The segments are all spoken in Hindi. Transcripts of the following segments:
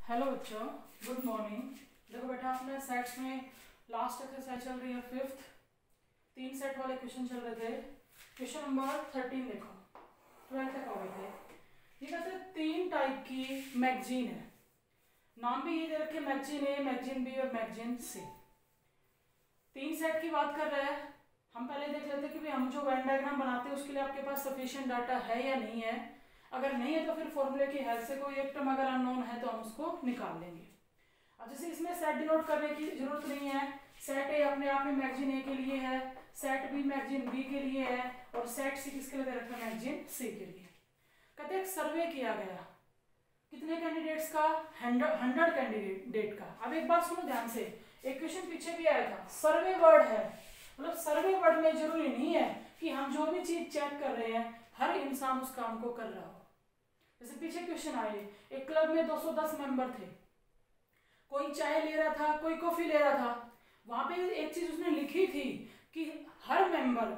हेलो बच्चों, गुड मॉर्निंग। देखो बेटा, अपने सेट्स में लास्ट एक्सरसाइज चल रही है 5th। 3 सेट वाले क्वेश्चन चल रहे थे। क्वेश्चन नंबर 13 देखो, 12 तक हो गए थे। ये कहते हैं 3 टाइप की मैगजीन है। नाम भी ये दे रखे, मैगजीन ए, मैगजीन बी और मैगजीन सी। 3 सेट की बात कर रहे हैं। हम पहले देख लेते कि भाई हम जो वेन डायग्राम बनाते हैं उसके लिए आपके पास सफिशिएंट डाटा है या नहीं है। अगर नहीं है तो फिर फॉर्मूले की हेल्प से कोई एक टर्म अगर अननोन है तो हम उसको निकाल लेंगे। अब जैसे इसमें सेट डिनोट करने की जरूरत नहीं है। सेट ए अपने आप में मैगजीन ए के लिए है, सेट बी मैगजीन बी के लिए है और सेट सी किसके लिए दे रखा है, मैगजीन सी के लिए। कहते हैं सर्वे किया गया कितने कैंडिडेट्स का, 100 कैंडिडेट का। अब एक बात सुनो ध्यान से, एक क्वेश्चन पीछे भी आया था, सर्वे वर्ड है, मतलब सर्वे वर्ड में जरूरी नहीं है कि हम जो भी चीज चेक कर रहे हैं हर इंसान उस काम को कर रहा हो। जैसे पीछे क्वेश्चन आए, एक क्लब में 210 मेंबर थे, कोई चाय ले रहा था, कोई कॉफी ले रहा था। वहां पे एक चीज उसने लिखी थी कि हर मेंबर,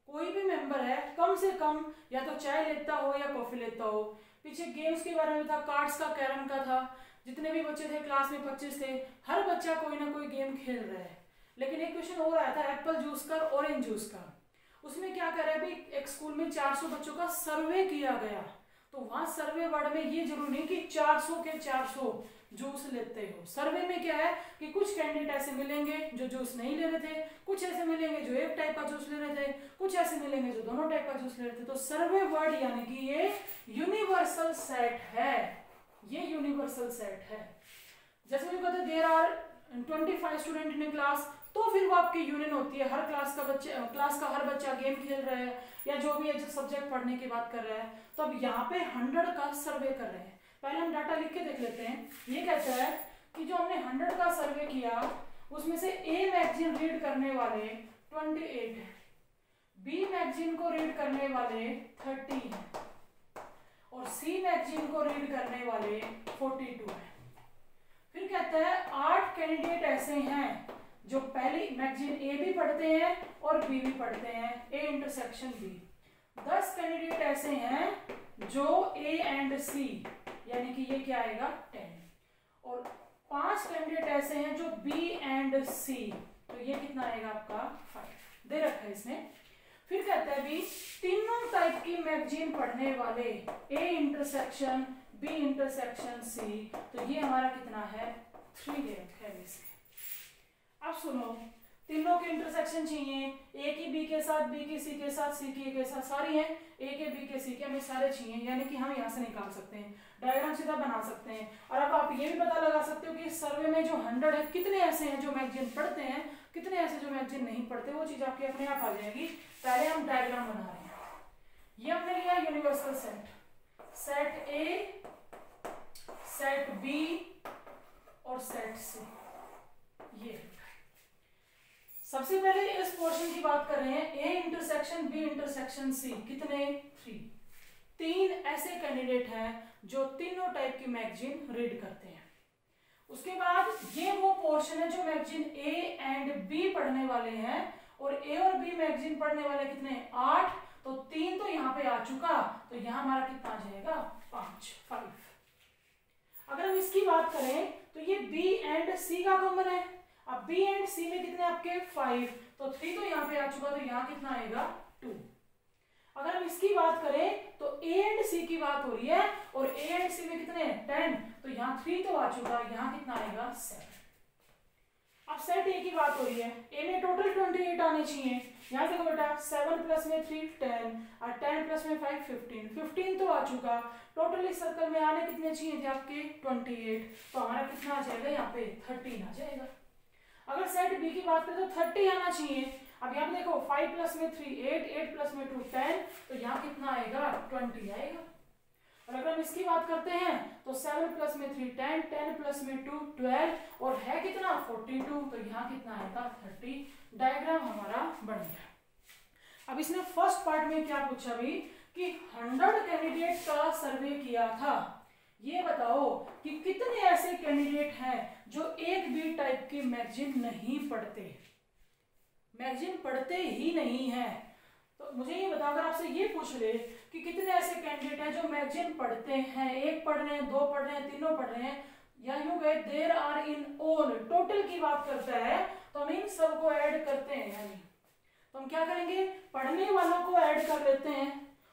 कोई भी मेंबर है, कम से कम या तो चाय लेता हो या कॉफी लेता हो। पीछे गेम्स के बारे में था, कार्ड्स का, कैरम का था। जितने भी बच्चे थे क्लास में 25 थे, हर बच्चा कोई ना कोई गेम खेल रहा है। लेकिन एक क्वेश्चन और आया था एप्पल जूस का, ऑरेंज जूस का। उसमें क्या कर रहा है भाई, एक स्कूल में 400 बच्चों का सर्वे किया गया। तो वहां सर्वे वर्ड में ये जरूरी नहीं कि 400 के 400 जूस लेते हो। सर्वे में क्या है कि कुछ कैंडिडेट ऐसे मिलेंगे जो जूस नहीं ले रहे थे, कुछ ऐसे मिलेंगे जो एक टाइप का जूस ले रहे थे, कुछ ऐसे मिलेंगे जो दोनों टाइप का जूस ले रहे थे। तो सर्वे वर्ड यानी कि ये यूनिवर्सल सेट है, ये यूनिवर्सल सेट है। जैसे मैं कहते there are 25 student in class, तो फिर वो आपकी यूनियन होती है। हर क्लास का हर बच्चा गेम खेल रहा है या जो भी है, जो सब्जेक्ट पढ़ने की बात कर रहा है। तो अब यहाँ पे 100 का सर्वे कर रहे हैं। पहले हम डाटा लिख के देख लेते हैं। ये कहता है कि जो हमने 100 का सर्वे किया उसमें से ए मैगजीन रीड करने वाले 28 है, बी मैगजीन को रीड करने वाले 30 है और सी मैगजीन को रीड करने वाले 42 है। फिर कहता है 8 कैंडिडेट ऐसे हैं जो पहली मैगजीन ए भी पढ़ते हैं और बी भी पढ़ते हैं, ए इंटरसेक्शन बी। 10 कैंडिडेट ऐसे हैं जो ए एंड सी, यानी कि ये क्या आएगा 10, और 5 कैंडिडेट ऐसे हैं जो बी एंड सी, तो ये कितना आएगा आपका 5 दे रखा है इसमें। फिर कहता है भी तीनों टाइप की मैगजीन पढ़ने वाले, A intersection B intersection C, तो ये हमारा कितना है 3 दे रखा है इसमें। अब सुनो, तीनों के इंटरसेक्शन चाहिए, ए की बी के साथ, बी की सी के साथ, सी की ए के साथ, सारी हैं, ए के बी के सी के, हमें सारे चाहिए, यानी कि हम यहाँ से निकाल सकते हैं, डायग्राम सीधा बना सकते हैं। और अब आप ये भी पता लगा सकते हो कि सर्वे में जो 100 है कितने ऐसे हैं जो मैगजीन पढ़ते हैं, कितने ऐसे जो मैगजीन नहीं पढ़ते, वो चीज आपकी अपने आप आ जाएगी। पहले हम डायग्राम बना रहे हैं। ये हमने लिया universal set, set A, set B और सेट सी। ये सबसे पहले इस पोर्शन की बात कर रहे हैं, A intersection B intersection C, कितने 3 ऐसे कैंडिडेट हैं जो तीनों टाइप की मैगजीन रीड करते हैं। उसके बाद ये वो पोर्शन है जो मैगजीन ए एंड बी पढ़ने वाले हैं, और ए और बी मैगजीन पढ़ने वाले कितने 8, तो 3 तो यहाँ पे आ चुका, तो यहाँ हमारा कितना आ जाएगा 5। अगर हम इसकी बात करें तो ये बी एंड सी का कॉमन है। अब बी एंड सी में कितने आपके 5, तो 3 तो यहाँ पे आ चुका, तो यहाँ कितना आएगा 2। अगर हम इसकी बात करें तो ए एंड सी की बात हो रही है, और ए एंड सी में कितने 10, तो यहाँ 3 तो आ चुका, यहाँ कितना आएगा 7। अब सेट ए की बात हो रही है, ए में टोटल 28 आने चाहिए। यहाँ देखो बेटा, 7 प्लस में 3 10 और 10 प्लस में 5 15 तो आ चुका। टोटल इस सर्कल में आने कितने चाहिए थे आपके 28, तो हमारा कितना आ जाएगा यहाँ पे 13 आ जाएगा। अगर सेट बी की बात करें तो 30 आना चाहिए। अब यहाँ पे देखो 5 प्लस में 3 8, 8 प्लस में 2 10, तो यहाँ कितना आएगा 20 आएगा। और अगर हम इसकी बात करते हैं तो 7 प्लस में 3 10, 10 प्लस में 2 12, और है कितना 42, तो यहाँ कितना आएगा 30। डायग्राम हमारा बन गया। अब इसने फर्स्ट पार्ट में क्या पूछा भी कि 100 कैंडिडेट का सर्वे किया था, ये बताओ कि कितने ऐसे कैंडिडेट हैं जो एक भी टाइप की मैगजीन नहीं पढ़ते, मैगजीन पढ़ते ही नहीं है। तो मुझे ये बताओ, अगर आपसे ये पूछ ले कि कितने ऐसे कैंडिडेट हैं जो मैगजीन पढ़ते हैं, 1 पढ़ रहे हैं, 2 पढ़ रहे हैं, तीनों पढ़ रहे हैं, या यूं कहे there are in all, total की बात करता है तो हम इन सबको ऐड करते हैं। यानी तो हम क्या करेंगे, पढ़ने वालों को ऐड कर लेते हैं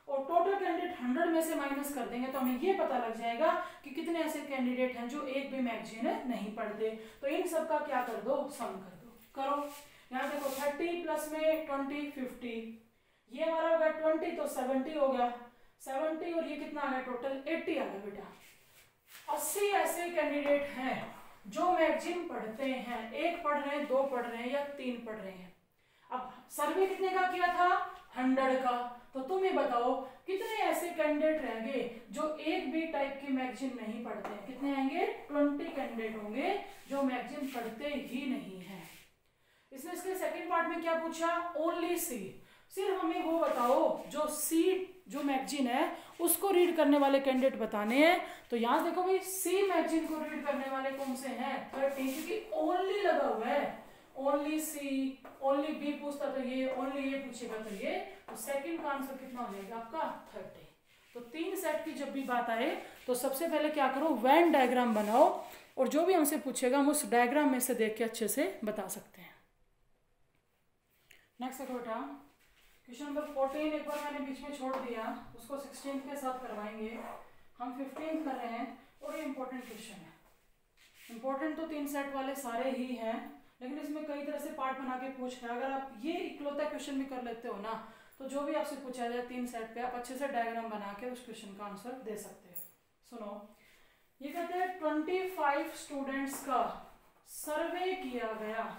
और टोटल कैंडिडेट 100 में से माइनस कर देंगे तो हमें ये पता लग जाएगा कि कितने ऐसे कैंडिडेट हैं जो एक भी मैगजीन नहीं पढ़ते। तो इन सब का क्या कर दो, सम कर दो। करो, यहाँ देखो 30 प्लस में 20 50, ये हमारा हो गया 20 तो 70 हो गया, 70 और ये कितना आ गया टोटल 80 आ गया बेटा। 80 ऐसे कैंडिडेट हैं जो मैगजीन पढ़ते हैं, एक पढ़ रहे हैं, दो पढ़ रहे हैं या 3 पढ़ रहे हैं। अब सर्वे कितने का किया था, 100 का। तो तुम ये बताओ कितने ऐसे कैंडिडेट रहेंगे जो एक भी टाइप की मैगजीन नहीं पढ़ते हैं। कितने आएंगे, 20 कैंडिडेट होंगे जो मैगजीन पढ़ते ही नहीं है। इसने इसके सेकंड पार्ट में क्या पूछा, ओनली सी, सिर्फ हमें वो बताओ जो सी जो मैगजीन है उसको रीड करने वाले कैंडिडेट बताने हैं। तो यहाँ देखो भाई सी मैगजीन को रीड करने वाले कौन से हैं, 30, क्योंकि ओनली लगा हुआ है। ओनली सी, ओनली बी पूछता तो ये, ओनली ये पूछेगा तो ये। तो सेकंड का आंसर कितना हो जाएगा आपका 30। तो 3 सेट की जब भी बात आए तो सबसे पहले क्या करो, वेन डायग्राम बनाओ और जो भी हमसे पूछेगा हम उस डायग्राम में से देख के अच्छे से बता सकते हैं। नेक्स्ट देखो बेटा, क्वेश्चन नंबर 14 एक बार मैंने बीच में छोड़ दिया, उसको 16 के साथ करवाएंगे। हम 15 कर रहे हैं और ये इंपॉर्टेंट क्वेश्चन है। इंपॉर्टेंट तो 3 सेट वाले सारे ही हैं, लेकिन इसमें कई तरह से पार्ट बना के पूछ रहे हैं। अगर आप ये इकलौता क्वेश्चन भी कर लेते हो ना, तो जो भी आपसे पूछा जाए 3 सेट पे आप अच्छे से डायग्राम बना के उस क्वेश्चन का आंसर दे सकते हो। सुनो, ये कहते हैं 25 स्टूडेंट्स का सर्वे किया गया।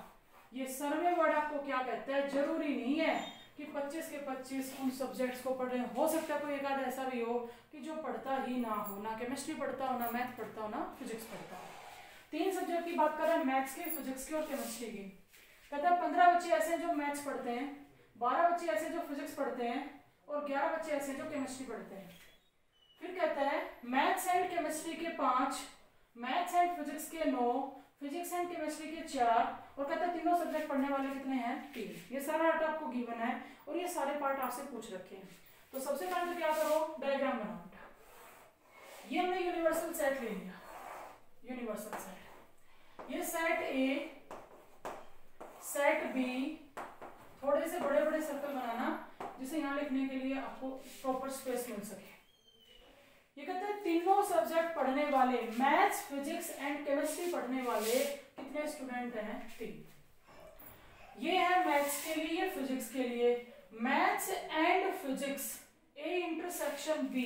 ये सर्वे वर्ड आपको क्या कहता है, जरूरी नहीं है कि 25 के 25 उन सब्जेक्ट्स को पढ़े। हो सकता है कोई एक आध ऐसा भी हो कि जो पढ़ता ही ना हो, ना केमिस्ट्री पढ़ता हो, ना मैथ पढ़ता हो, ना फिजिक्स पढ़ता हो। 3 सब्जेक्ट की बात कर रहे हैं, मैथ्स की, फिजिक्स की और केमिस्ट्री की। कहता है 15 बच्चे ऐसे हैं जो मैथ्स पढ़ते हैं, 12 बच्चे ऐसे जो फिजिक्स पढ़ते हैं और 11 बच्चे ऐसे जो केमिस्ट्री पढ़ते हैं। फिर कहता है मैथ्स एंड केमिस्ट्री के 5, मैथ्स एंड फिजिक्स के 9, फिजिक्स एंड केमिस्ट्री के 4 और कहता है तीनों सब्जेक्ट पढ़ने वाले कितने हैं, 3। ये सारा डाटा आपको गिवन है और ये सारे पार्ट आपसे पूछ रखे हैं। तो सबसे पहले तो क्या करो, डायग्राम बनाओ। ये हमने यूनिवर्सल सेट ले लिया, यूनिवर्सल सेट। ये सेट ए, सेट बी, थोड़े से बड़े बड़े सर्कल बनाना जिसे यहाँ लिखने के लिए आपको प्रॉपर स्पेस मिल सके। ये कहते हैं तीनों सब्जेक्ट पढ़ने वाले, मैथ्स फिजिक्स एंड केमिस्ट्री पढ़ने वाले कितने स्टूडेंट हैं, 3। ये है मैथ्स के लिए, ये फिजिक्स के लिए। Maths and physics A intersection B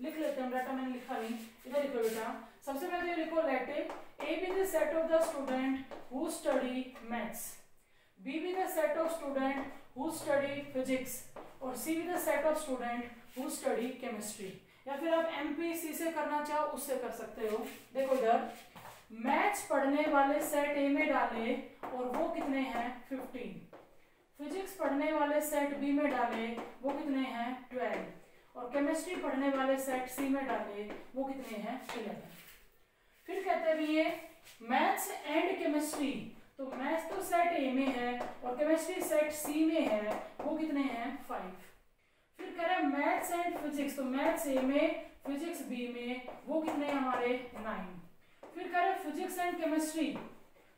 लिख लेते हैं, डाटा मैंने लिखा नहीं, इधर लिखो बेटा। सबसे पहले लिखो let A be the set of the student who study maths, B be the set of student who study physics और C be the set of student who study chemistry. या फिर आप एमपीसी से करना चाहो उससे कर सकते हो। देखो इधर मैथ्स पढ़ने वाले सेट ए में डाले और वो कितने हैं, 15। फिजिक्स पढ़ने वाले सेट बी में डाले वो कितने हैं, 12 और केमिस्ट्री पढ़ने वाले सेट सी में डाले वो कितने हैं, 11। फिर कहते हैं ये मैथ्स एंड केमिस्ट्री, तो मैथ्स तो सेट ए में है और केमिस्ट्री सेट सी में है, वो कितने हैं, 5। फिर कह रहे हैं मैथ्स एंड फिजिक्स, तो मैथ्स ए में फिजिक्स बी में वो कितने हमारे, 9। फिर कह रहे हैं फिजिक्स एंड केमिस्ट्री,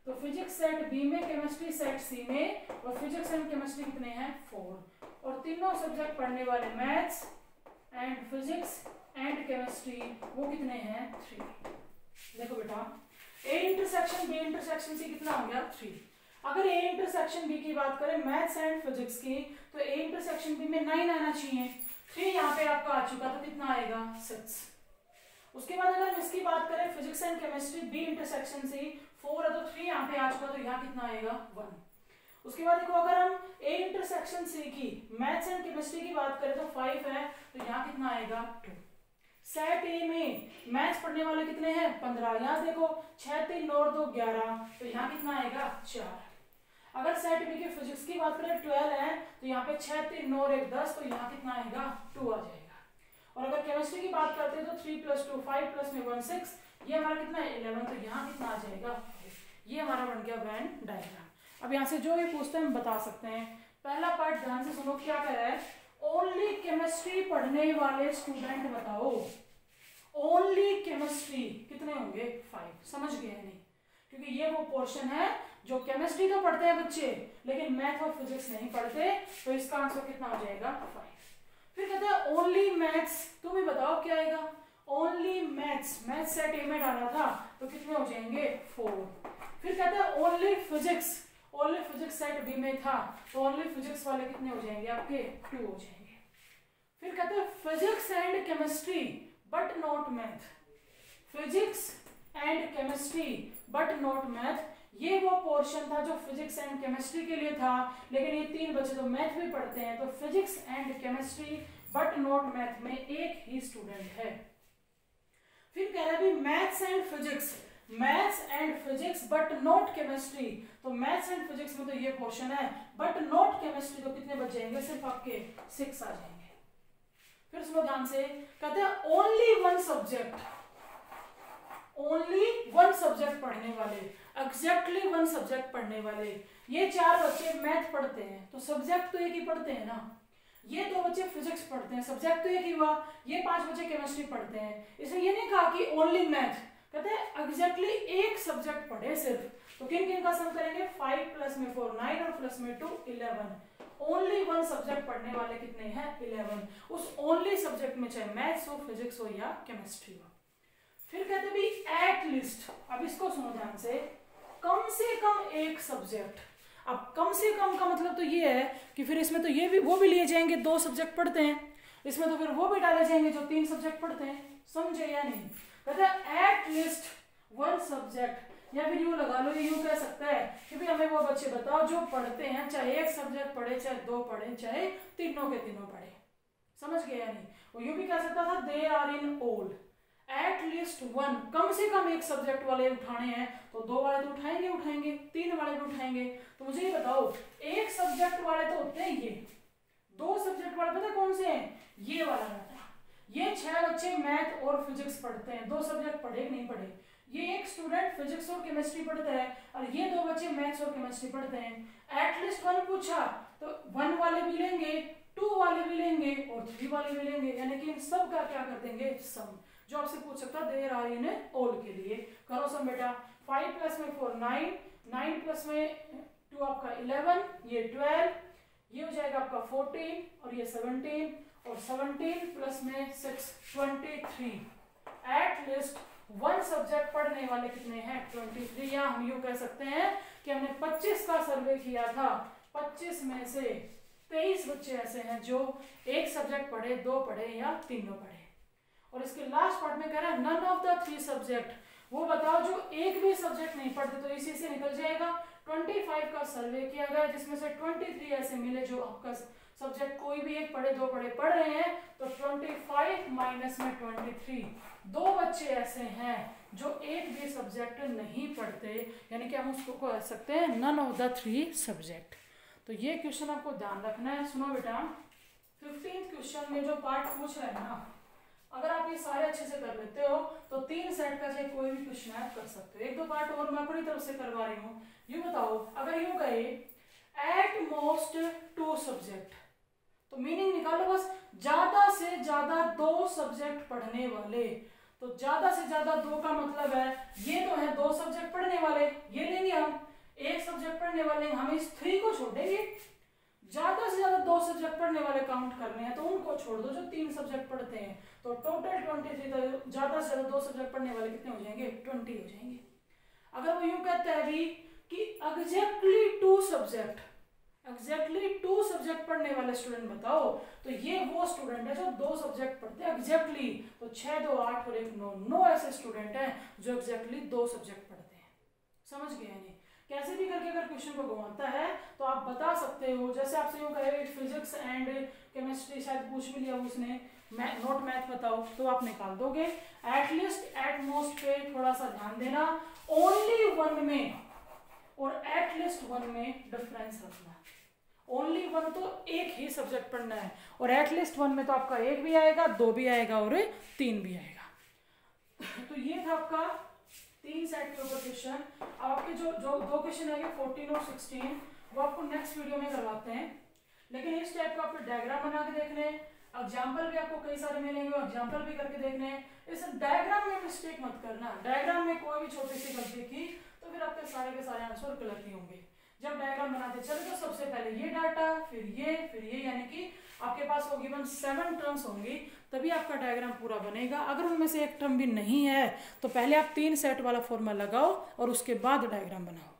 तो फिजिक्स सेट बी में, केमिस्ट्री सेट सी में और फिजिक्स एंड केमिस्ट्री कितने हैं, 4। और तीनों सब्जेक्ट पढ़ने वाले maths and physics and chemistry वो कितने हैं, 3। देखो बेटा A intersection B intersection C कितना हो गया, 3। अगर ए इंटरसेक्शन बी की बात करें मैथ्स एंड फिजिक्स की, तो ए इंटरसेक्शन बी में 9 आना चाहिए, 3 यहाँ पे आपका आ चुका, तो कितना आएगा, 6। उसके बाद अगर हम इसकी बात करें physics and chemistry B intersection C 4 है, तो 3 यहाँ पे आ चुका, तो यहाँ कितना आएगा, 1। उसके बाद देखो अगर हम ए इंटरसेक्शन सी की मैथ्स एंड केमिस्ट्री की बात करें तो 5 है, तो यहाँ कितना आएगा, 2। सेट ए में मैथ्स पढ़ने वाले कितने हैं, 15। यहाँ देखो 6 3 9 2 11, तो यहाँ कितना आएगा, 4। अगर सेट बी की फिजिक्स की बात करें 12 है, तो यहाँ पे 6 3 9 1 10, तो यहाँ कितना आएगा, 2 आ जाएगा। और अगर केमिस्ट्री की बात करते हैं तो 3 + 2 5 प्लस में 1 6, ये हमारा कितना है, 11, तो यहाँ कितना आ जाएगा, 5। ये हमारा बन गया वेन डायग्राम। अब यहाँ से जो भी पूछते हैं हम बता सकते हैं। पहला पार्ट ध्यान से सुनो, क्या कह रहा है, ओनली केमिस्ट्री पढ़ने वाले स्टूडेंट बताओ। ओनली केमिस्ट्री कितने होंगे 5। समझ गए नहीं, क्योंकि ये वो पोर्शन है जो केमिस्ट्री तो पढ़ते हैं बच्चे लेकिन मैथ और फिजिक्स नहीं पढ़ते, तो इसका आंसर कितना हो जाएगा 5। फिर कहते हैं ओनली मैथ्स, तुम ही बताओ क्या आएगा। ओनली मैथ्स, मैथ्स सेट ए में डाला था तो कितने हो जाएंगे 4। फिर कहते हैं only physics, only physics set B में था तो ओनली फिजिक्स वाले कितने हो जाएंगे आपके 2 हो जाएंगे। फिर कहते हैं physics and chemistry but not math, physics and chemistry but not math, ये वो पोर्शन था जो फिजिक्स एंड केमिस्ट्री के लिए था, लेकिन ये 3 बच्चे तो मैथ भी पढ़ते हैं, तो physics and chemistry but not math में एक ही स्टूडेंट है। फिर कह रहा है maths and physics, maths and physics but not chemistry, तो मैथ्स एंड फिजिक्स में तो ये पोर्शन है, बट नॉट केमिस्ट्री, तो कितने बच जाएंगे सिर्फ आपके 6 आ जाएंगे। फिर सुनो ध्यान से, कहते हैं only one subject, only one subject पढ़ने वाले, एग्जैक्टली वन सब्जेक्ट पढ़ने वाले। ये 4 बच्चे मैथ पढ़ते हैं तो सब्जेक्ट तो एक ही पढ़ते हैं ना, ये 2 बच्चे फिजिक्स पढ़ते हैं, सब्जेक्ट तो एक ही हुआ, ये 5 बच्चे केमिस्ट्री पढ़ते हैं। इसमें ये नहीं कहा कि ओनली मैथ, कहते हैं एग्जैक्टली एक सब्जेक्ट पढ़े सिर्फ, तो किन किन का सम करेंगे 5 प्लस में 4 9 और प्लस में 2 11। ओनली वन सब्जेक्ट पढ़ने वाले कितने हैं 11, उस ओनली सब्जेक्ट में चाहे मैथ्स हो, फिजिक्स हो या केमिस्ट्री हो। फिर कहते हैं एट लीस्ट, अब इसको सुनो ध्यान से कम एक सब्जेक्ट। अब कम से कम का मतलब तो ये है कि फिर इसमें तो ये भी वो भी लिए जाएंगे, 2 सब्जेक्ट पढ़ते हैं, इसमें तो फिर वो भी डाले जाएंगे जो 3 सब्जेक्ट पढ़ते हैं। समझे या नहीं? कहते हैं एट लीस्ट वन सब्जेक्ट, या फिर यूं लगा लो, यूं कह सकता है कि भाई हमें वो बच्चे बताओ जो पढ़ते हैं, चाहे एक सब्जेक्ट पढ़े, चाहे 2 पढ़े, चाहे तीनों के तीनों पढ़े। समझ गए या नहीं? वो यूं भी कह सकता था they are in all, at least one, कम से कम एक सब्जेक्ट वाले उठाने हैं, तो 2 वाले तो उठाएंगे, 3 वाले भी उठाएंगे। तो मुझे ये बताओ, एक सब्जेक्ट वाले तो होते हैं ये, 2 सब्जेक्ट वाले पता कौन से हैं? ये वाला रहता है। ये 6 बच्चे मैथ और फिजिक्स पढ़ते हैं, 2 सब्जेक्ट पढ़े नहीं पढ़े, ये एक स्टूडेंट फिजिक्स और केमिस्ट्री पढ़ता है और ये 2 बच्चे मैथ्स और केमिस्ट्री पढ़ते हैं। एटलीस्ट 1 पूछा तो 1 वाले भी लेंगे, 2 वाले भी लेंगे और 3 वाले भी लेंगे, यानी कि इन सब का क्या कर देंगे सम। जो आपसे पूछ सकता है देयर आर इन ऑल के लिए, करो सम बेटा। 5 प्लस में 4 9, 9 प्लस में 2 आपका 11, ये 12, ये हो जाएगा आपका 14 और ये 17 और 17 प्लस में 6 23। एट लीस्ट वन सब्जेक्ट पढ़ने वाले कितने हैं 23, या हम यूं कह सकते हैं कि हमने 25 का सर्वे किया था, 25 में से 23 बच्चे ऐसे हैं जो एक सब्जेक्ट पढ़े, 2 पढ़े या तीनों पढ़े। और इसके लास्ट पार्ट में कह रहा है नन ऑफ द 3 सब्जेक्ट, वो बताओ जो एक भी सब्जेक्ट नहीं पढ़ते, तो इसी से निकल जाएगा। 25 का सर्वे किया गया जिसमें से 23 ऐसे मिले जो आपका सब्जेक्ट कोई भी एक पढ़े, 2 पढ़े पढ़ रहे हैं, तो 25 माइनस में 23, 2 बच्चे ऐसे हैं जो एक भी सब्जेक्ट नहीं पढ़ते, यानी कि हम उसको कह सकते हैं नन ऑफ द 3 सब्जेक्ट। तो ये क्वेश्चन आपको ध्यान रखना है। सुनो बेटा, 15th क्वेश्चन में जो पार्ट पूछ रहे हैं ना, अगर आप ये सारे अच्छे से कर लेते हो तो 3 सेट का चाहे कोई भी क्वेश्चन आप कर सकते हो। 1-2 पार्ट और मैं अपनी तरफ से करवा रही हूँ। ये बताओ, अगर यूं कहे एट मोस्ट 2 सब्जेक्ट, तो मीनिंग निकालो बस, ज्यादा से ज्यादा 2 सब्जेक्ट पढ़ने वाले। तो ज्यादा से ज्यादा 2 का मतलब है ये तो है 2 सब्जेक्ट पढ़ने वाले, ये लेंगे हम, एक सब्जेक्ट पढ़ने वाले, हम इस 3 को छोड़ देंगे। ज्यादा से ज्यादा 2 सब्जेक्ट पढ़ने वाले काउंट करने हैं तो उनको छोड़ दो जो 3 सब्जेक्ट पढ़ते हैं, तो टोटल 23, तो ज्यादा से ज्यादा 2 सब्जेक्ट पढ़ने वाले कितने हो जाएंगे 20 हो जाएंगे। अगर वो यूं कहता है भी कि एग्जैक्टली 2 सब्जेक्ट, एग्जैक्टली 2 सब्जेक्ट पढ़ने वाले स्टूडेंट बताओ, तो ये वो स्टूडेंट है जो 2 सब्जेक्ट पढ़ते हैं एग्जैक्टली, तो 6 2 8 और 1 9, 9 ऐसे स्टूडेंट हैं जो एग्जैक्टली 2 सब्जेक्ट पढ़ते हैं। समझ गए नहीं? कैसे भी करके अगर क्वेश्चन को घुमाता है तो आप बता सकते हो, जैसे आपसे यूं कहे फिजिक्स एंड केमिस्ट्री शायद पूछ भी लिया उसने, नोट मैथ बताओ, तो आप निकाल दोगे। एटलीस्ट, एट मोस्ट पे थोड़ा सा ध्यान देना, ओनली 1 में और एटलीस्ट 1 में डिफरेंस रखना। ओनली 1 तो एक ही सब्जेक्ट पढ़ना है और एटलीस्ट 1 में तो आपका 1 भी आएगा, 2 भी आएगा और 3 भी आएगा। तो ये था आपका 3 सेट के ऊपर क्वेश्चन। अब आपके जो 2 क्वेश्चन आएंगे 14 और 16 वो आपको नेक्स्ट वीडियो में करवाते हैं, लेकिन इस टाइप का आपको डायग्राम बना के देखने, एग्जाम्पल भी आपको कई सारे मिलेंगे, एग्जाम्पल भी करके देखने हैं। इस डायग्राम में मिस्टेक मत करना, डायग्राम में कोई भी छोटी सी गलती की तो फिर आपके सारे के सारे आंसर गलत ही होंगे। जब डायग्राम बनाते चले तो सबसे पहले ये डाटा, फिर ये, यानी कि आपके पास होगी 7 टर्म्स होंगी, तभी आपका डायग्राम पूरा बनेगा। अगर उनमें से एक टर्म भी नहीं है तो पहले आप 3 सेट वाला फॉर्मूला लगाओ और उसके बाद डायग्राम बनाओ।